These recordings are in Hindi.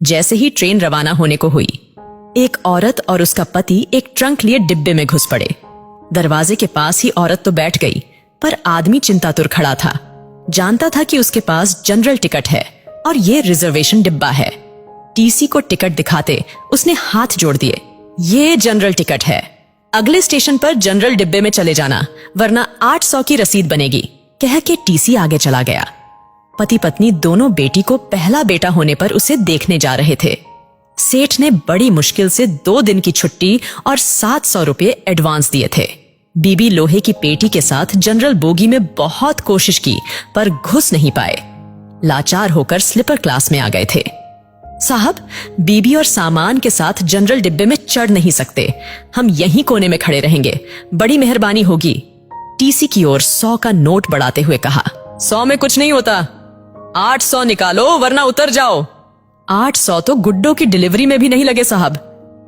जैसे ही ट्रेन रवाना होने को हुई, एक औरत और उसका पति एक ट्रंक लिए डिब्बे में घुस पड़े। दरवाजे के पास ही औरत तो बैठ गई, पर आदमी चिंतातुर खड़ा था। जानता था कि उसके पास जनरल टिकट है और ये रिजर्वेशन डिब्बा है। टीसी को टिकट दिखाते उसने हाथ जोड़ दिए। ये जनरल टिकट है, अगले स्टेशन पर जनरल डिब्बे में चले जाना, वरना 800 की रसीद बनेगी, कह के टीसी आगे चला गया। पति पत्नी दोनों बेटी को पहला बेटा होने पर उसे देखने जा रहे थे। सेठ ने बड़ी मुश्किल से 2 दिन की छुट्टी और 700 रुपये एडवांस दिए थे। बीबी लोहे की पेटी के साथ जनरल बोगी में बहुत कोशिश की, पर घुस नहीं पाए। लाचार होकर स्लीपर क्लास में आ गए थे। साहब, बीबी और सामान के साथ जनरल डिब्बे में चढ़ नहीं सकते, हम यहीं कोने में खड़े रहेंगे, बड़ी मेहरबानी होगी। टीसी की ओर 100 का नोट बढ़ाते हुए कहा। 100 में कुछ नहीं होता, 800 निकालो वरना उतर जाओ। 800 तो गुड्डो की डिलीवरी में भी नहीं लगे साहब,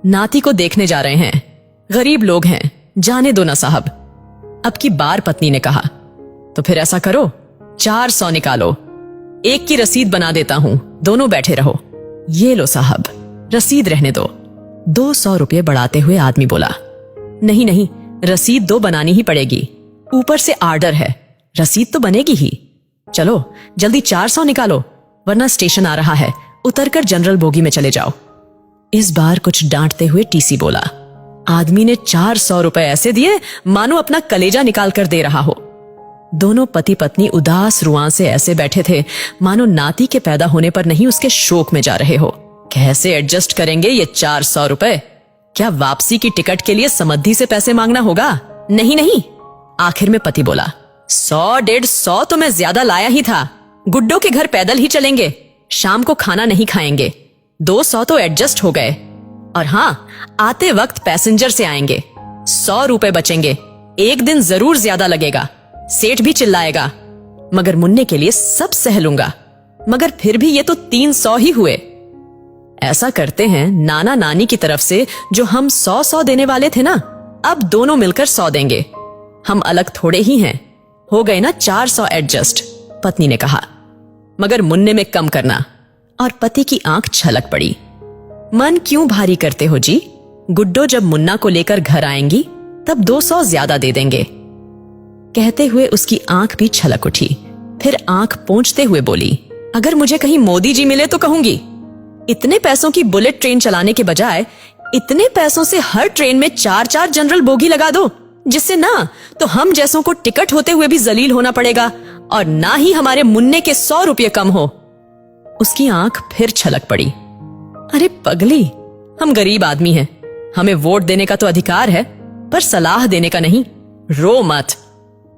नाती को देखने जा रहे हैं, गरीब लोग हैं, जाने दो ना साहब। अब की बार पत्नी ने कहा, तो फिर ऐसा करो 400 निकालो, एक की रसीद बना देता हूं, दोनों बैठे रहो। ये लो साहब, रसीद रहने दो। 200 रुपये बढ़ाते हुए आदमी बोला, नहीं नहीं, रसीद 2 बनानी ही पड़ेगी, ऊपर से आर्डर है, रसीद तो बनेगी ही। चलो जल्दी 400 निकालो, वरना स्टेशन आ रहा है, उतरकर जनरल बोगी में चले जाओ। इस बार कुछ डांटते हुए टीसी बोला। आदमी ने 400 रुपए ऐसे दिए मानो अपना कलेजा निकाल कर दे रहा हो। दोनों पति पत्नी उदास रुआं से ऐसे बैठे थे मानो नाती के पैदा होने पर नहीं उसके शोक में जा रहे हो। कैसे एडजस्ट करेंगे ये 400 रुपए? क्या वापसी की टिकट के लिए समद्धि से पैसे मांगना होगा? नहीं नहीं। आखिर में पति बोला, 100-150 तो मैं ज्यादा लाया ही था, गुड्डो के घर पैदल ही चलेंगे, शाम को खाना नहीं खाएंगे, 200 तो एडजस्ट हो गए, और हाँ, आते वक्त पैसेंजर से आएंगे, 100 रुपए बचेंगे, एक दिन जरूर ज्यादा लगेगा, सेठ भी चिल्लाएगा, मगर मुन्ने के लिए सब सह लूंगा, मगर फिर भी ये तो 300 ही हुए। ऐसा करते हैं नाना नानी की तरफ से जो हम 100 देने वाले थे ना, अब दोनों मिलकर 100 देंगे, हम अलग थोड़े ही हैं, हो गए ना 400 एडजस्ट। पत्नी ने कहा, मगर मुन्ने में कम करना। और पति की आंख छलक पड़ी। मन क्यों भारी करते हो जी, गुड्डो जब मुन्ना को लेकर घर आएंगी तब 200 ज्यादा दे देंगे। कहते हुए उसकी आंख भी छलक उठी, फिर आंख पोंछते हुए बोली, अगर मुझे कहीं मोदी जी मिले तो कहूंगी, इतने पैसों की बुलेट ट्रेन चलाने के बजाय इतने पैसों से हर ट्रेन में 4-4 जनरल बोगी लगा दो, जिससे ना तो हम जैसों को टिकट होते हुए भी जलील होना पड़ेगा और ना ही हमारे मुन्ने के 100 रुपये कम हो। उसकी आंख फिर छलक पड़ी। अरे पगली, हम गरीब आदमी हैं, हमें वोट देने का तो अधिकार है, पर सलाह देने का नहीं, रो मत।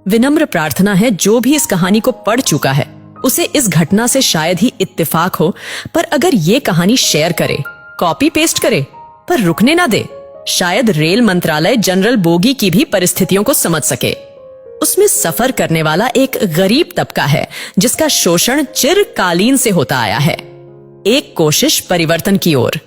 विनम्र प्रार्थना है जो भी इस कहानी को पढ़ चुका है उसे इस घटना से शायद ही इत्तेफाक हो, पर अगर ये कहानी शेयर करे, कॉपी पेस्ट करे, पर रुकने ना दे, शायद रेल मंत्रालय जनरल बोगी की भी परिस्थितियों को समझ सके। उसमें सफर करने वाला एक गरीब तबका है जिसका शोषण चिरकालीन से होता आया है। एक कोशिश परिवर्तन की ओर।